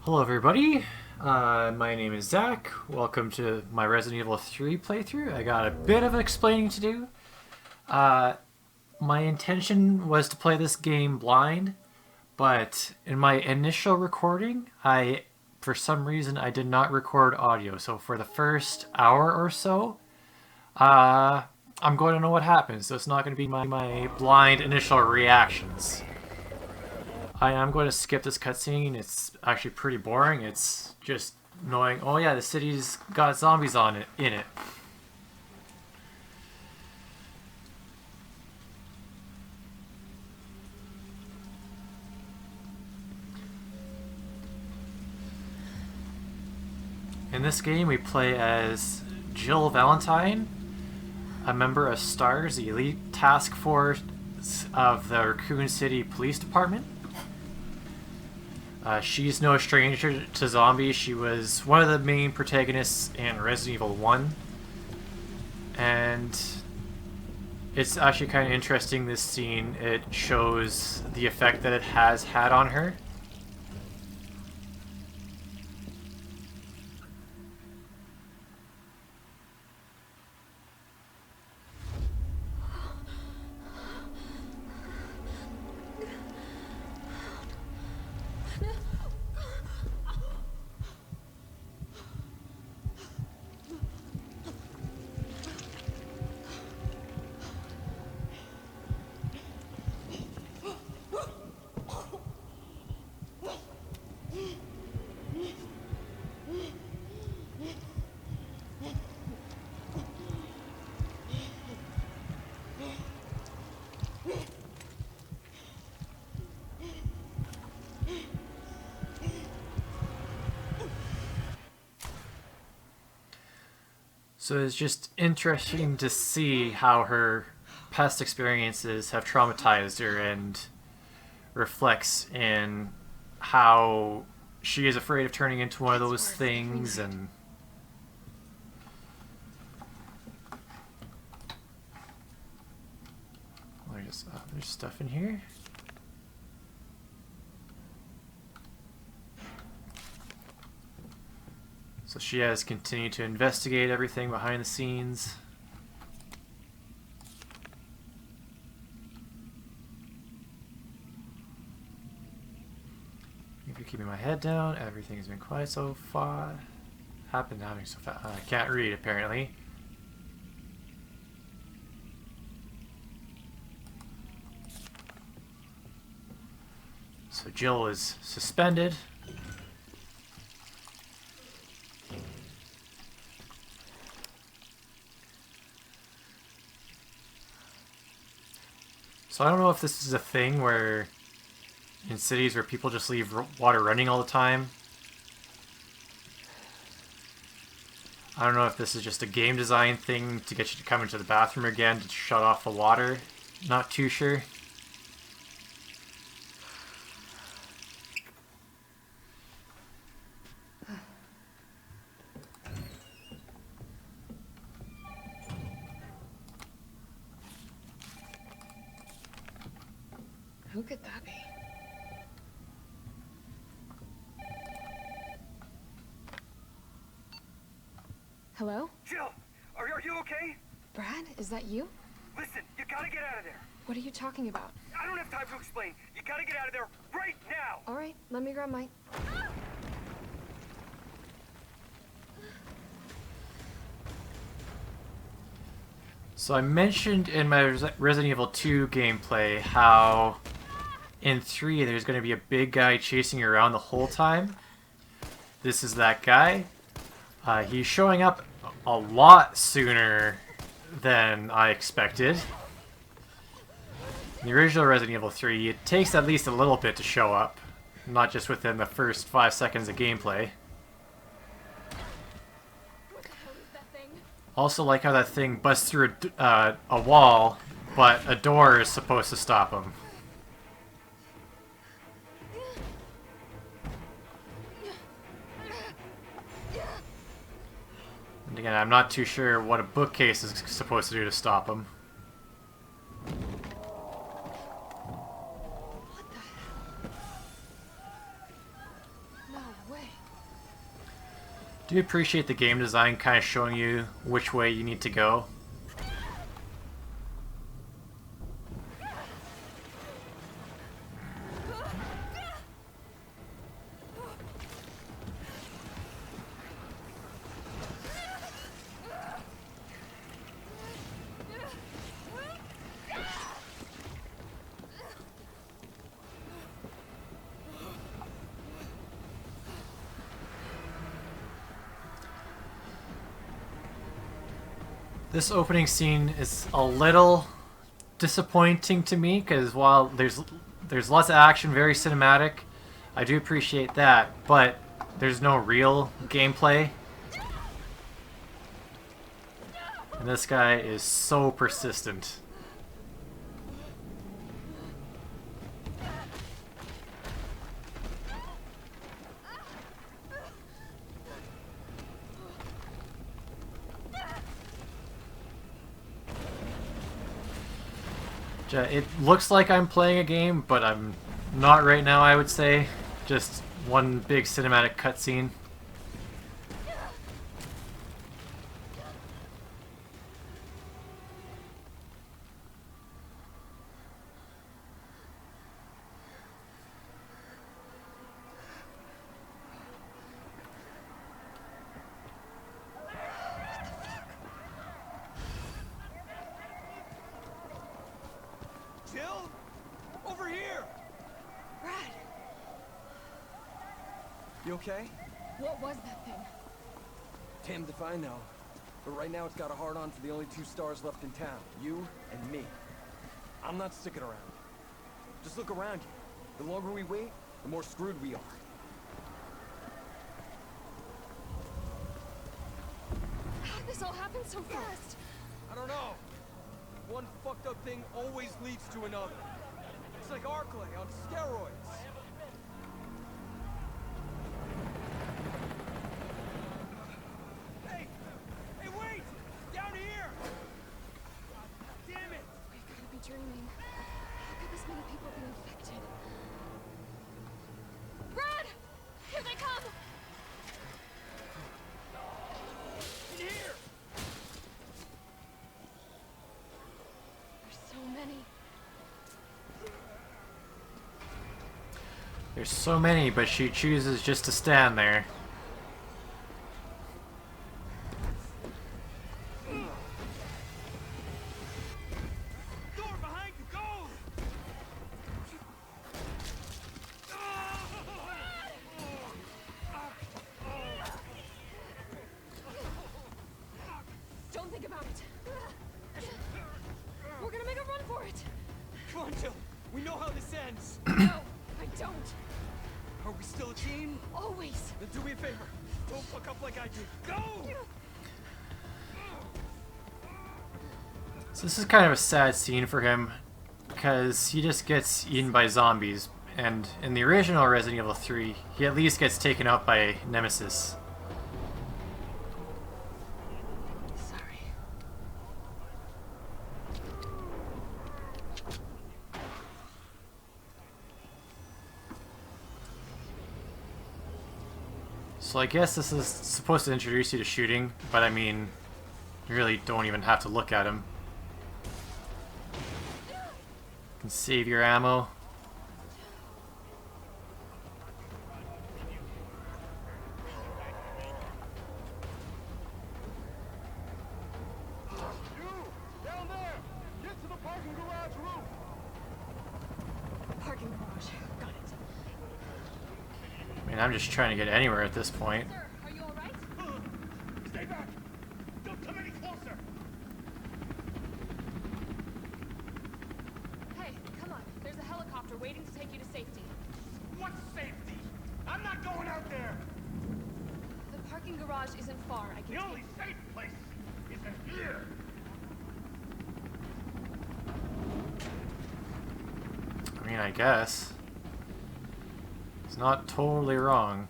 Hello everybody, my name is Zach. Welcome to my Resident Evil 3 playthrough. I got a bit of explaining to do. My intention was to play this game blind, but in my initial recording, for some reason, I did not record audio. So for the first hour or so, I'm going to know what happens. So it's not going to be my blind initial reactions. I am going to skip this cutscene. It's actually pretty boring. It's just knowing, oh yeah, the city's got zombies in it. In this game, we play as Jill Valentine, a member of STARS, the elite task force of the Raccoon City Police Department. She's no stranger to zombies. She was one of the main protagonists in Resident Evil 1. And it's actually kind of interesting, this scene. It shows the effect that it has had on her. So it's just interesting to see how her past experiences have traumatized her and reflects in how she is afraid of turning into one of those things. And there's stuff in here. So she has continued to investigate everything behind the scenes. If you're keeping my head down, everything's been quiet so far. Happening so fast. I can't read apparently. So Jill is suspended. So I don't know if this is a thing where in cities where people just leave water running all the time. I don't know if this is just a game design thing to get you to come into the bathroom again to shut off the water. Not too sure. Who could that be? Hello? Jill, are you okay? Brad, is that you? Listen, you gotta get out of there. What are you talking about? I don't have time to explain. You gotta get out of there right now. All right, let me grab my... So I mentioned in my Resident Evil 2 gameplay how in 3 there's going to be a big guy chasing you around the whole time. This is that guy. He's showing up a lot sooner than I expected. In the original Resident Evil 3, it takes at least a little bit to show up, not just within the first 5 seconds of gameplay. Also like how that thing busts through a wall, but a door is supposed to stop him. And again, I'm not too sure what a bookcase is supposed to do to stop him. What the hell? No way. Do you appreciate the game design kind of showing you which way you need to go? This opening scene is a little disappointing to me because while there's lots of action, very cinematic, I do appreciate that, but there's no real gameplay. And this guy is so persistent. It looks like I'm playing a game, but I'm not right now, I would say. Just one big cinematic cutscene. Jill? Over here! Brad, You okay? what was that thing? Damned if I know. But right now it's got a hard-on for the only 2 stars left in town. You and me. I'm not sticking around. Just look around you. The longer we wait, the more screwed we are. How did this all happen so fast? I don't know. One fucked up thing always leads to another. It's like Arclay on steroids. Hey! Hey, wait! Down here! Damn it! We've got to be dreaming. How could this many people be infected? Brad! Here they come! In here! There's so many. There's so many, but she chooses just to stand there. Door behind you, go! Don't think about it. We're gonna make a run for it. Come on, Jill. We know how this ends. No, I don't. Are we still a team? Always. Then do me a favor. Don't fuck up like I did. Go! So this is kind of a sad scene for him because he just gets eaten by zombies, and in the original Resident Evil 3, he at least gets taken out by Nemesis. Sorry. So I guess this is supposed to introduce you to shooting, but I mean, you really don't even have to look at him. You can save your ammo. Down there! Get to the parking garage roof! Parking garage. Got it. I mean, I'm just trying to get anywhere at this point. Sir, are you alright? Stay back! Don't come any closer! Hey, come on. There's a helicopter waiting to take you to safety. What safety? I'm not going out there! The parking garage isn't far. I can The take only safe place is in here! I mean, I guess. It's not totally wrong.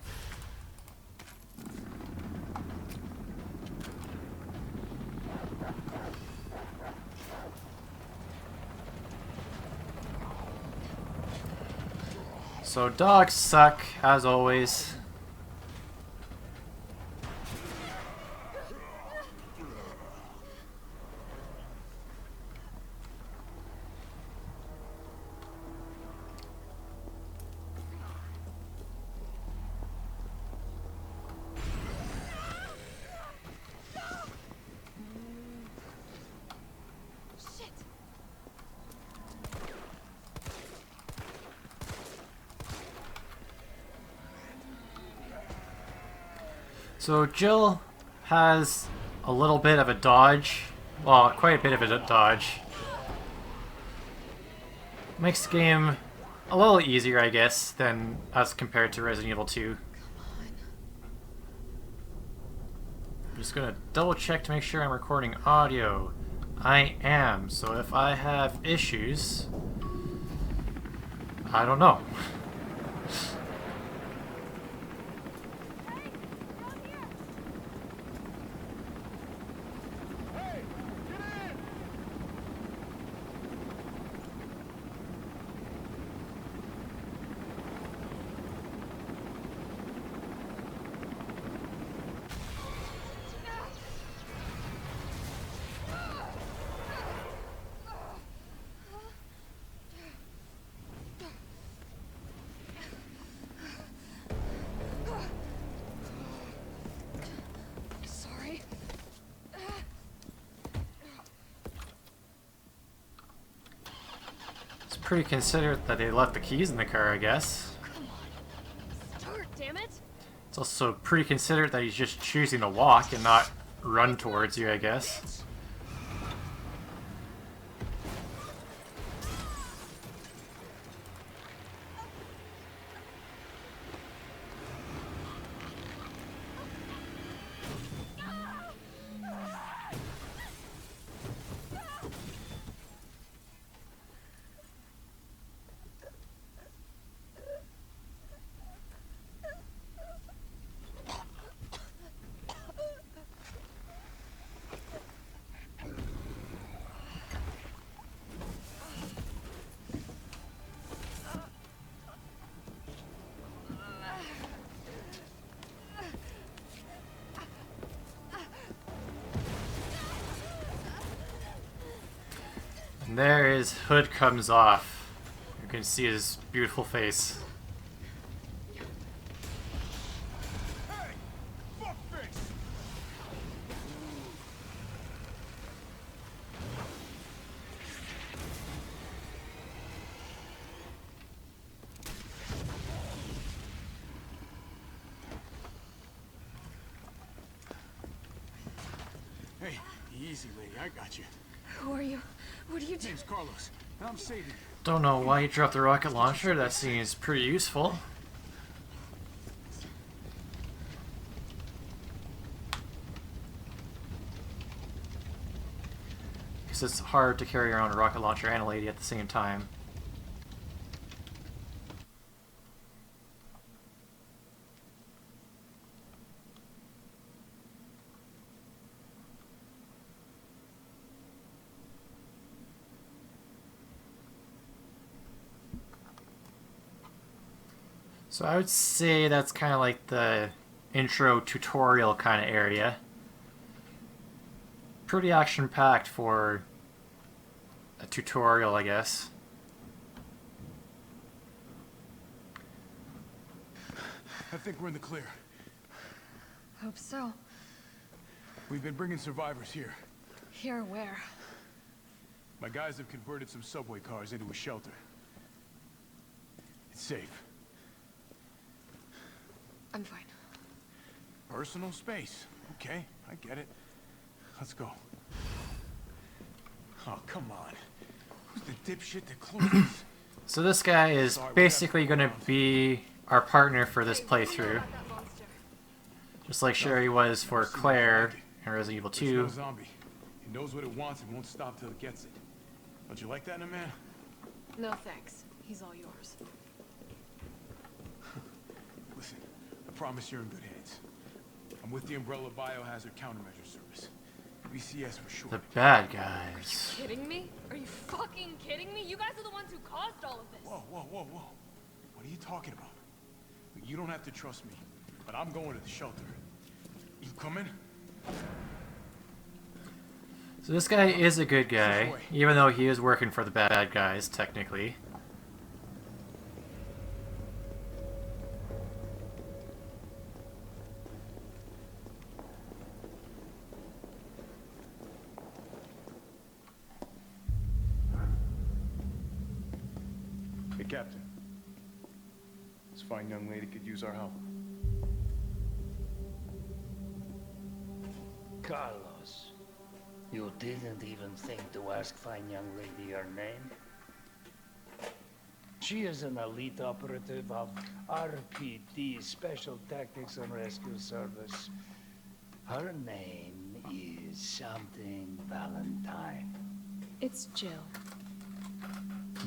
So dogs suck, as always. So Jill has a little bit of a dodge. Well, quite a bit of a dodge. Makes the game a little easier, I guess, than as compared to Resident Evil 2. I'm just gonna double check to make sure I'm recording audio. I am, so if I have issues, I don't know. Sorry. It's pretty considerate that they left the keys in the car, I guess. Come on. Start, damn it. It's also pretty considerate that he's just choosing to walk and not run towards you, I guess. And there his hood comes off. You can see his beautiful face. Hey! Fuckface! Hey, easy, lady. I got you. Who are you? What are you doing? Name's Carlos, and I'm saving you. Don't know why he dropped the rocket launcher. That seems pretty useful. Because it's hard to carry around a rocket launcher and a lady at the same time. So I would say that's kind of like the intro tutorial kind of area. Pretty action-packed for a tutorial, I guess. I think we're in the clear. Hope so. We've been bringing survivors here. Here where? My guys have converted some subway cars into a shelter. It's safe. I'm fine. Personal space. Okay, I get it. Let's go. Oh, come on. Who's the dipshit that closed this? So this guy is basically going to be our partner for this playthrough. Just like Sherry was for Claire in Resident Evil It's 2. no zombie. It knows what it wants and won't stop till it gets it. Don't you like that in a man? No thanks. He's all yours. Listen, I promise you're in good hands. I'm with the Umbrella Biohazard Countermeasure Service. BCS for short. The bad guys. Kidding me? Are you fucking kidding me? You guys are the ones who caused all of this. Whoa, whoa, whoa, whoa. What are you talking about? You don't have to trust me, but I'm going to the shelter. You coming? So this guy is a good guy, even though he is working for the bad guys, technically. Hey, Captain. This fine young lady could use our help. Carlos, you didn't even think to ask fine young lady her name? She is an elite operative of RPD, Special Tactics and Rescue Service. Her name is something Valentine. It's Jill.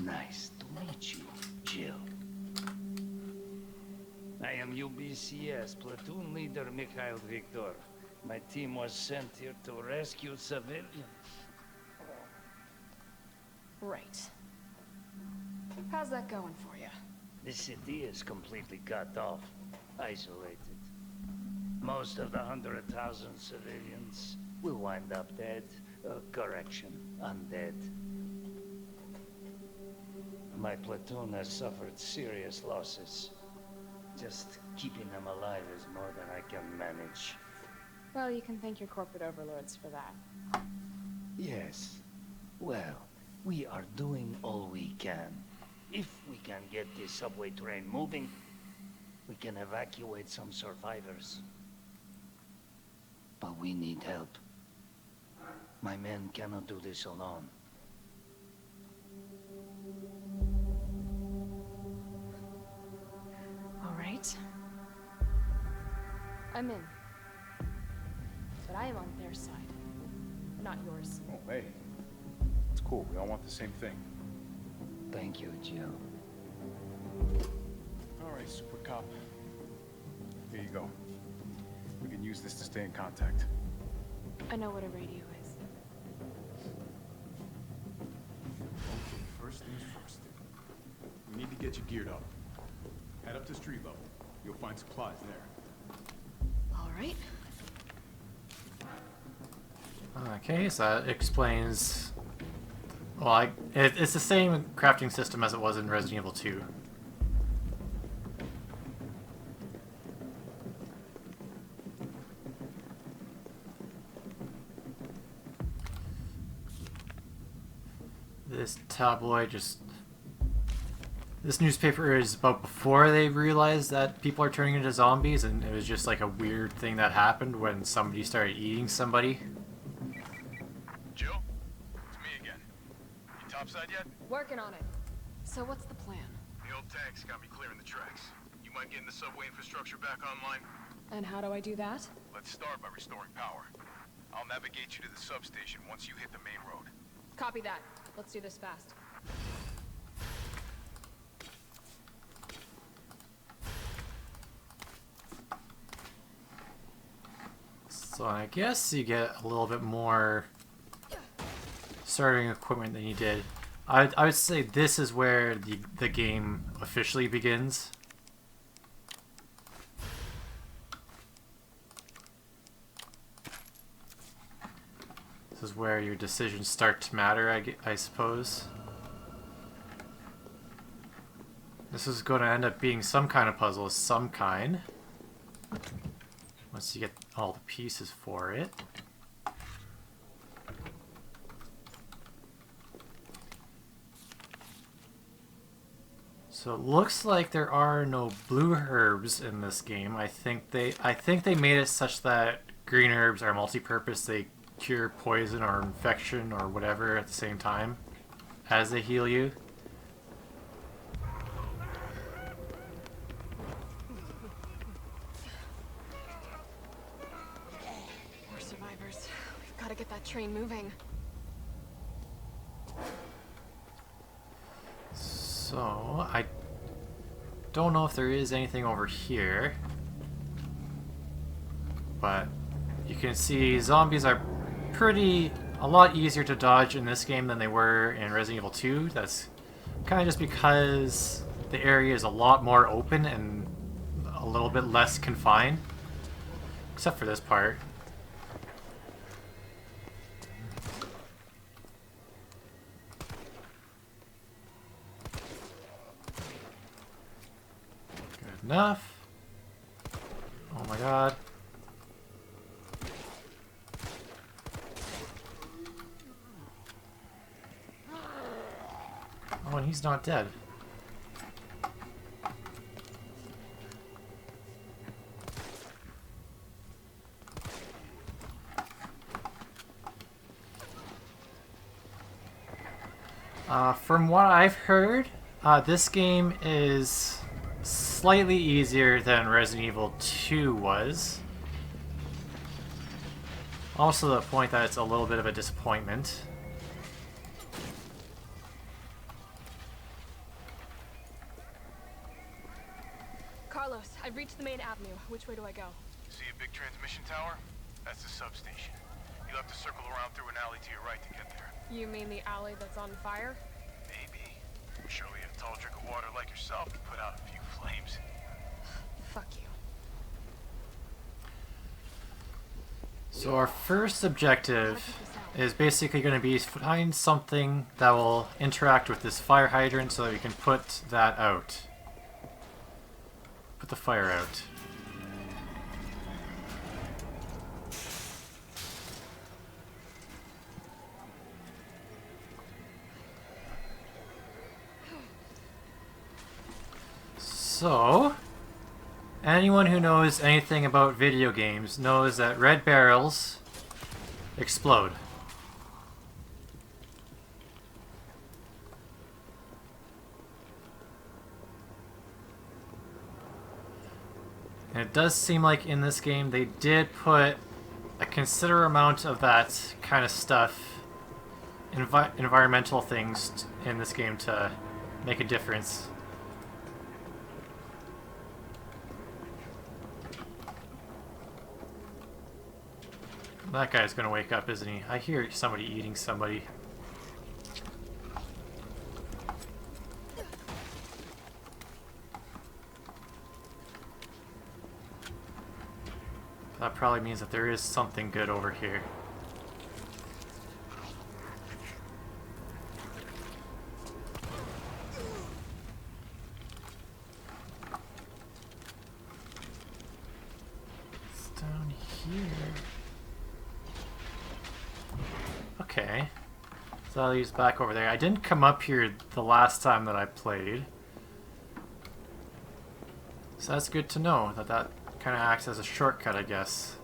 Nice to meet you, Jill. I am UBCS Platoon Leader Mikhail Victor. My team was sent here to rescue civilians. Right. How's that going for you? The city is completely cut off, isolated. Most of the 100,000 civilians will wind up dead. Correction, undead. My platoon has suffered serious losses. Just keeping them alive is more than I can manage. Well, you can thank your corporate overlords for that. Yes. Well, we are doing all we can. If we can get this subway train moving, we can evacuate some survivors. But we need help. My men cannot do this alone. All right. I'm in. But I am on their side, not yours. Oh, hey. It's cool. We all want the same thing. Thank you, Jill. All right, Super Cop. Here you go. We can use this to stay in contact. I know what a radio is. Okay, first things first. We need to get you geared up. Head up to street level. You'll find supplies there. All right. Okay, so that explains... Well, it's the same crafting system as it was in Resident Evil 2. This tabloid just... This newspaper is about before they realized that people are turning into zombies, and it was just like a weird thing that happened when somebody started eating somebody. Jill? It's me again. You topside yet? Working on it. So what's the plan? The old tanks got me clearing the tracks. You mind getting the subway infrastructure back online? And how do I do that? Let's start by restoring power. I'll navigate you to the substation once you hit the main road. Copy that. Let's do this fast. So I guess you get a little bit more starting equipment than you did. I would say this is where the game officially begins. This is where your decisions start to matter, I suppose. This is going to end up being some kind of puzzle of some kind. Once you get all the pieces for it. So it looks like there are no blue herbs in this game. I think they made it such that green herbs are multi-purpose. They cure poison or infection or whatever at the same time as they heal you. More survivors. We've got to get that train moving. So, I don't know if there is anything over here, but you can see zombies are a lot easier to dodge in this game than they were in Resident Evil 2. That's kind of just because the area is a lot more open and a little bit less confined, except for this part. Good enough. Oh my god. Oh, and he's not dead. From what I've heard, this game is slightly easier than Resident Evil 2 was. Also to the point that it's a little bit of a disappointment. Carlos, I've reached the main avenue. Which way do I go? See a big transmission tower? That's the substation. You'll have to circle around through an alley to your right to get there. You mean the alley that's on fire? Maybe. Surely a tall drink of water like yourself can put out a few flames. Fuck you. So our first objective is basically going to be find something that will interact with this fire hydrant so that we can put that out. Put the fire out. So, anyone who knows anything about video games knows that red barrels explode. And it does seem like in this game they did put a considerable amount of that kind of stuff, environmental things in this game to make a difference. That guy's gonna wake up, isn't he? I hear somebody eating somebody. That probably means that there is something good over here. It's down here. Okay. So I'll use back over there. I didn't come up here the last time that I played. So that's good to know that that kind of acts as a shortcut, I guess.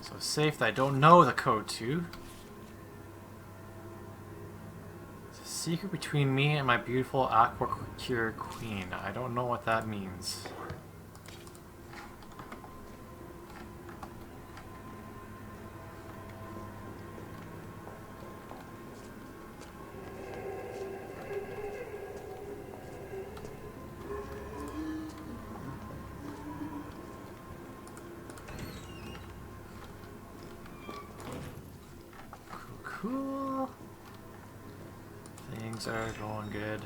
So safe that I don't know the code to. It's a secret between me and my beautiful Aquacure Queen. I don't know what that means. Cool. Things are going good.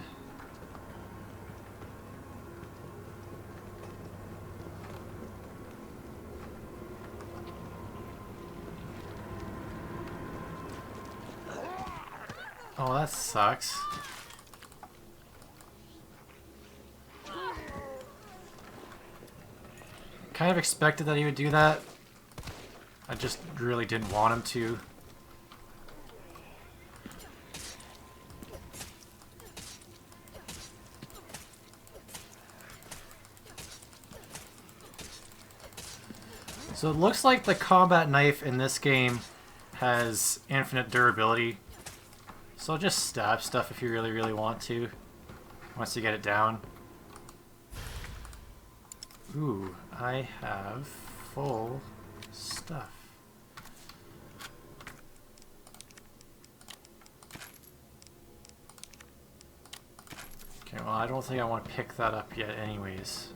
Oh, that sucks. Kind of expected that he would do that. I just really didn't want him to. So it looks like the combat knife in this game has infinite durability. So just stab stuff if you really, really want to. Once you get it down. Ooh, I have full stuff. Okay, well I don't think I want to pick that up yet anyways.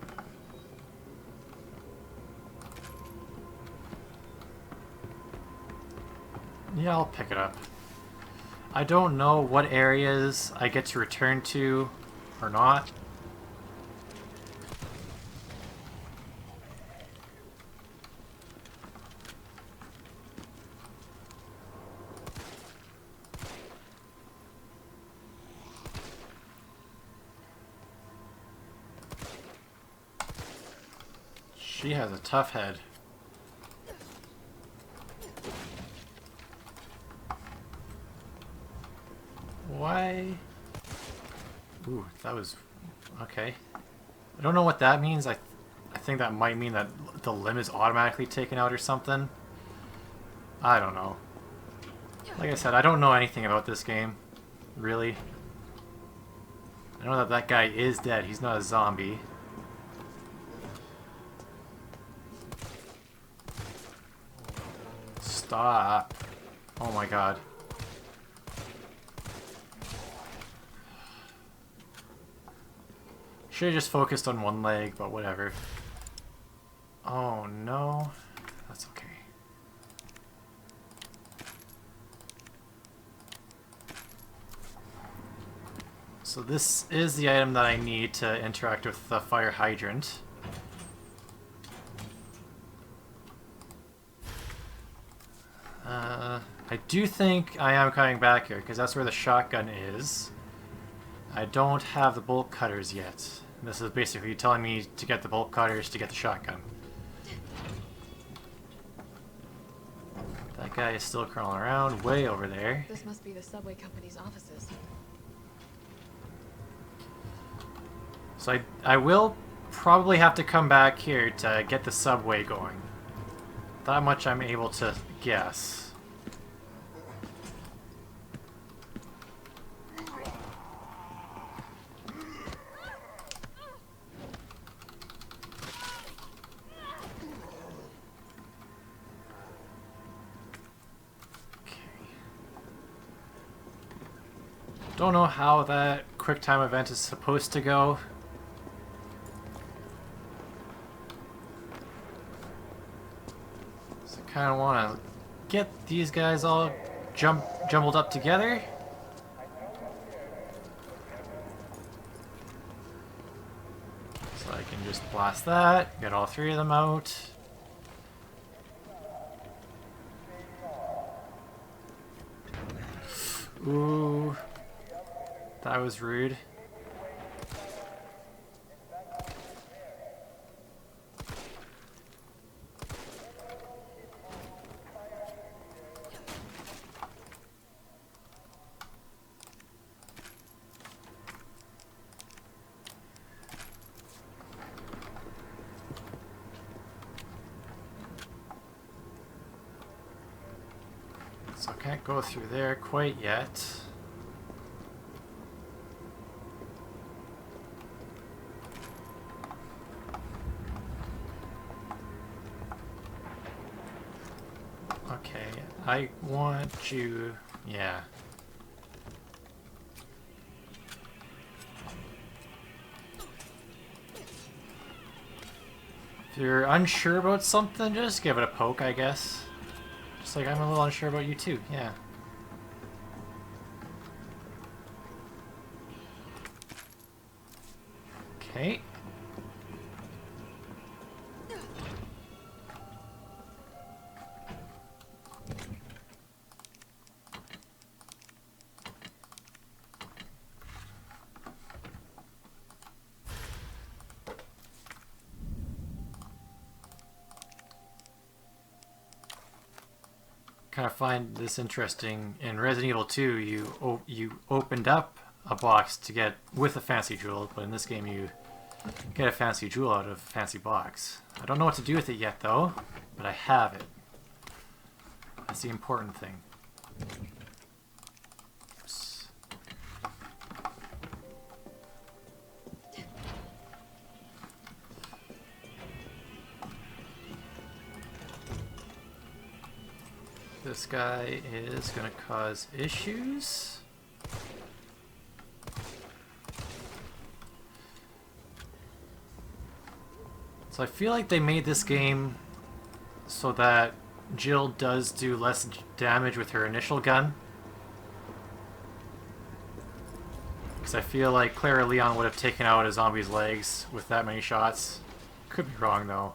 Yeah, I'll pick it up. I don't know what areas I get to return to or not. She has a tough head. Why? Ooh, that was Okay. I don't know what that means. I think that might mean that the limb is automatically taken out or something. I don't know. Like I said, I don't know anything about this game. Really. I know that that guy is dead. He's not a zombie. Stop. Oh my god. Should have just focused on one leg, but whatever. Oh no. That's okay. So this is the item that I need to interact with the fire hydrant. I do think I am coming back here, because that's where the shotgun is. I don't have the bolt cutters yet. This is basically telling me to get the bolt cutters to get the shotgun. That guy is still crawling around way over there. This must be the subway company's offices. So I will probably have to come back here to get the subway going. That much I'm able to guess. Don't know how that quick time event is supposed to go. So I kind of want to get these guys all jumbled up together. So I can just blast that, get all three of them out. Ooh. That was rude. So I can't go through there quite yet. Okay, I want you... yeah. If you're unsure about something, just give it a poke, I guess. Just like I'm a little unsure about you too, yeah. Okay. Kind of find this interesting. In Resident Evil 2, you opened up a box to get with a fancy jewel, but in this game you get a fancy jewel out of a fancy box. I don't know what to do with it yet though, but I have it. That's the important thing. Oops. This guy is going to cause issues. So I feel like they made this game so that Jill does do less damage with her initial gun. Because I feel like Clara Leon would have taken out a zombie's legs with that many shots. Could be wrong though.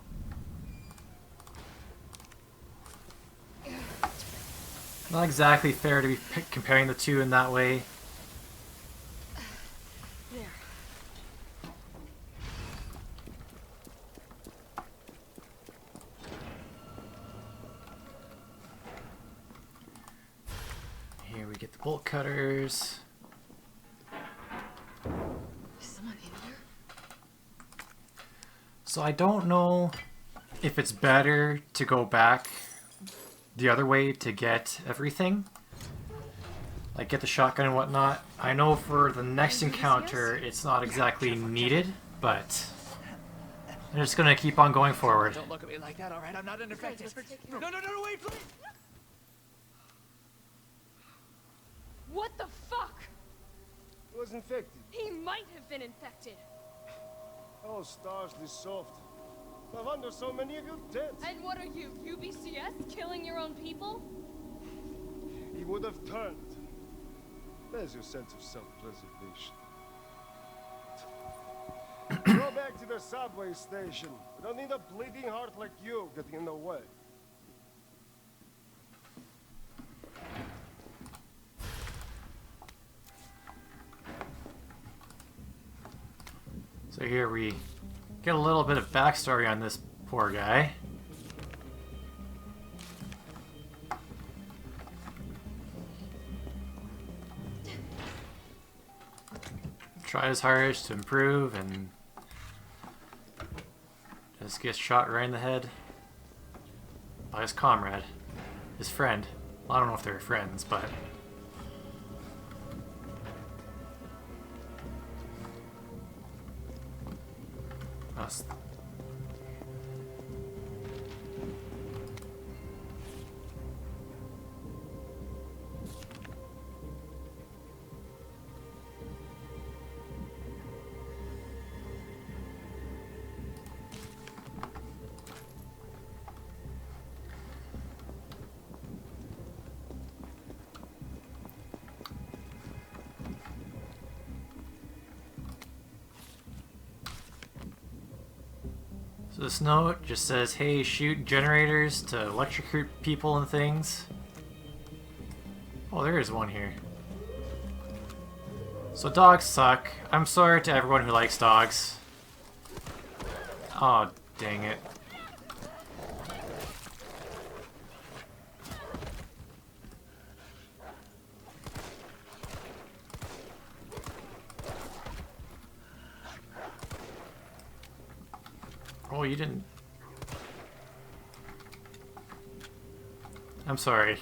Not exactly fair to be comparing the two in that way. There. Here we get the bolt cutters. Is someone in here? So I don't know if it's better to go back the other way to get everything. Like get the shotgun and whatnot. I know for the next encounter it's not exactly needed, but I'm just gonna keep on going forward. Don't look at me like that, alright? I'm not unaffected. No, wait, please! What the fuck? He was infected. He might have been infected. Oh, stars, this soft. No wonder so many of you dead. And what are you, UBCS? Killing your own people? He would have turned. There's your sense of self-preservation. Go back to the subway station. We don't need a bleeding heart like you getting in the way. So here we get a little bit of backstory on this poor guy. Try his hardest to improve and just gets shot right in the head by his comrade, his friend. Well, I don't know if they're friends, but us. So this note just says, hey, shoot generators to electrocute people and things. Oh, there is one here. So dogs suck. I'm sorry to everyone who likes dogs. Oh, dang it. Oh, you didn't... I'm sorry.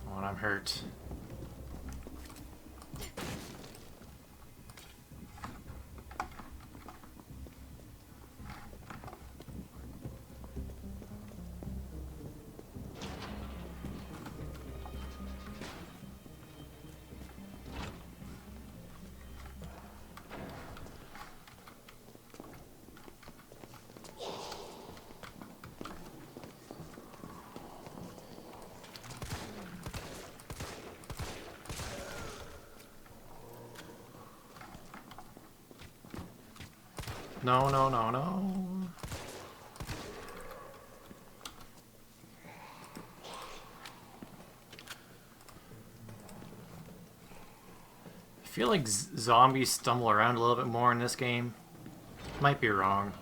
Oh, and I'm hurt. No, no, no, no. I feel like zombies stumble around a little bit more in this game. Might be wrong.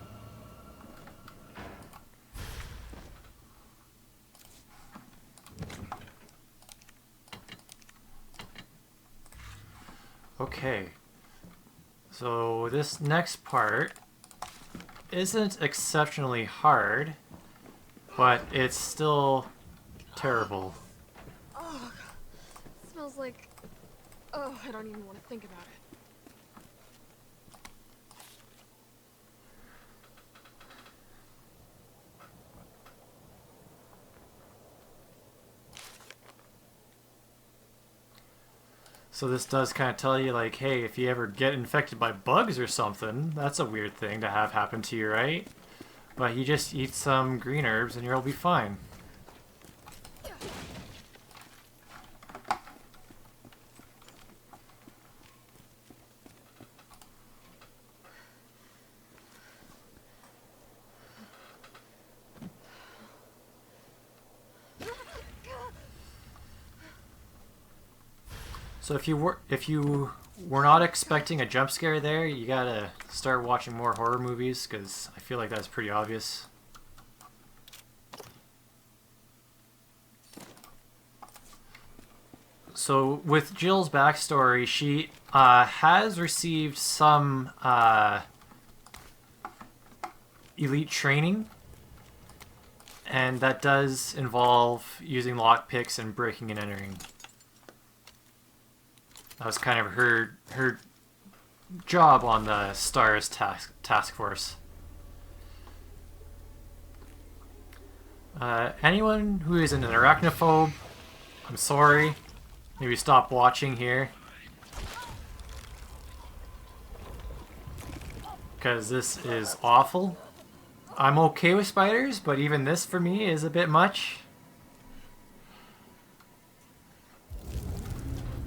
Okay. So this next part isn't exceptionally hard, but it's still terrible. Oh, it smells like... Oh, I don't even want to think about it. So this does kind of tell you, like, hey, if you ever get infected by bugs or something, that's a weird thing to have happen to you, right? But you just eat some green herbs and you'll be fine. So if you were not expecting a jump scare there, you gotta start watching more horror movies, because I feel like that's pretty obvious. So with Jill's backstory, she has received some elite training, and that does involve using lockpicks and breaking and entering. That was kind of her job on the STARS task force. Anyone who is an arachnophobe, I'm sorry. Maybe stop watching here. Because this is awful. I'm okay with spiders, but even this for me is a bit much.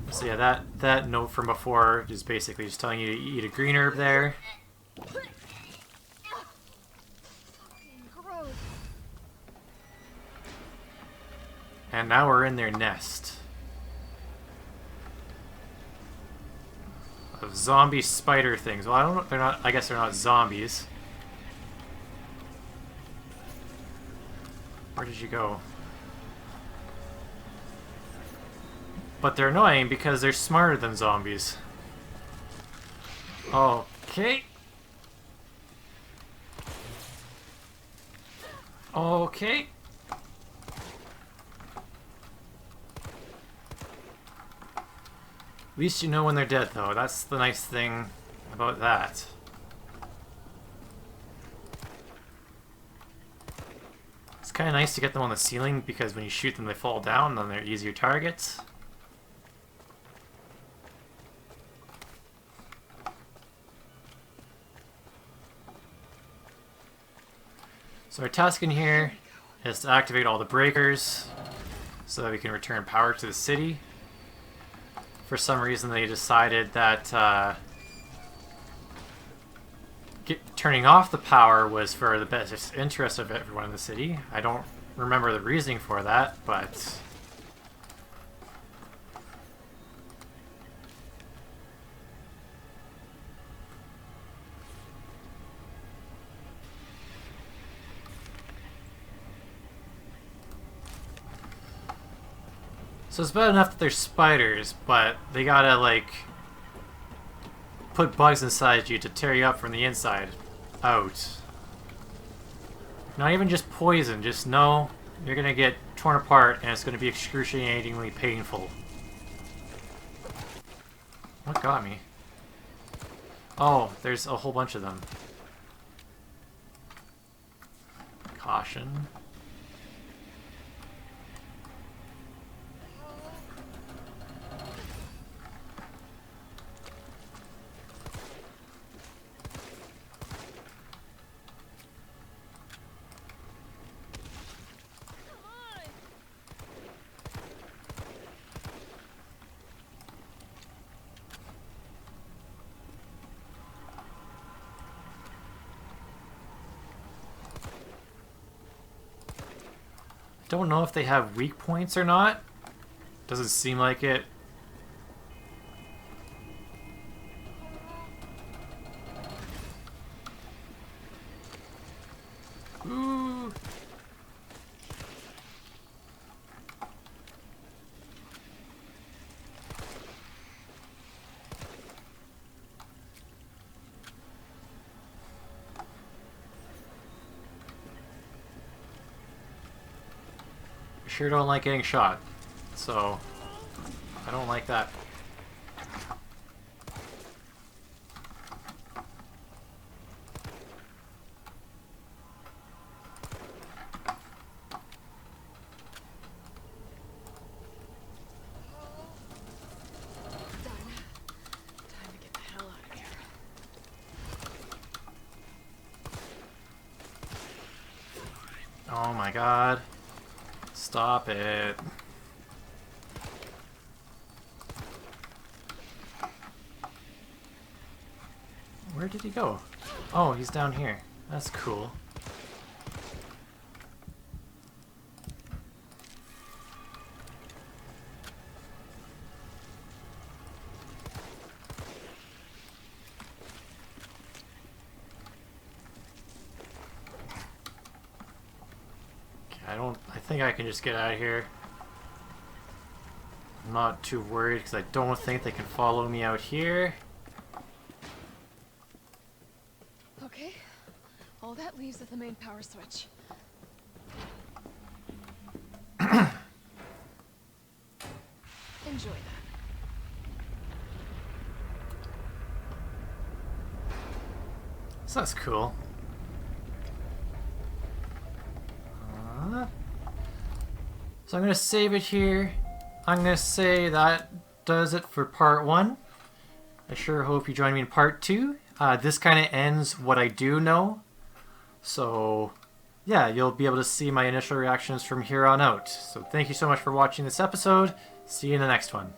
So yeah, that note from before is basically just telling you to eat a green herb there. Gross. And now we're in their nest. Of zombie spider things. Well, I don't know, they're not, I guess they're not zombies. Where did you go? But they're annoying because they're smarter than zombies. Okay. Okay. At least you know when they're dead, though. That's the nice thing about that. It's kind of nice to get them on the ceiling because when you shoot them they fall down, then they're easier targets. So our task in here is to activate all the breakers so that we can return power to the city. For some reason they decided that turning off the power was for the best interest of everyone in the city. I don't remember the reasoning for that, but... So it's bad enough that they're spiders, but they gotta, like, put bugs inside you to tear you up from the inside out. Not even just poison, just know you're gonna get torn apart and it's gonna be excruciatingly painful. What got me? Oh, there's a whole bunch of them. Caution. Don't know if they have weak points or not. Doesn't seem like it. Ooh. Sure don't like getting shot, so I don't like that. Time to get the hell out of here. Oh my god. Stop it. Where did he go? Oh, he's down here. That's cool. I think I can just get out of here. I'm not too worried because I don't think they can follow me out here. Okay. All that leaves is the main power switch. Enjoy that. So that's cool. So I'm going to save it here. I'm going to say that does it for part 1. I sure hope you join me in part 2. This kind of ends what I do know. So yeah, you'll be able to see my initial reactions from here on out. So thank you so much for watching this episode. See you in the next one.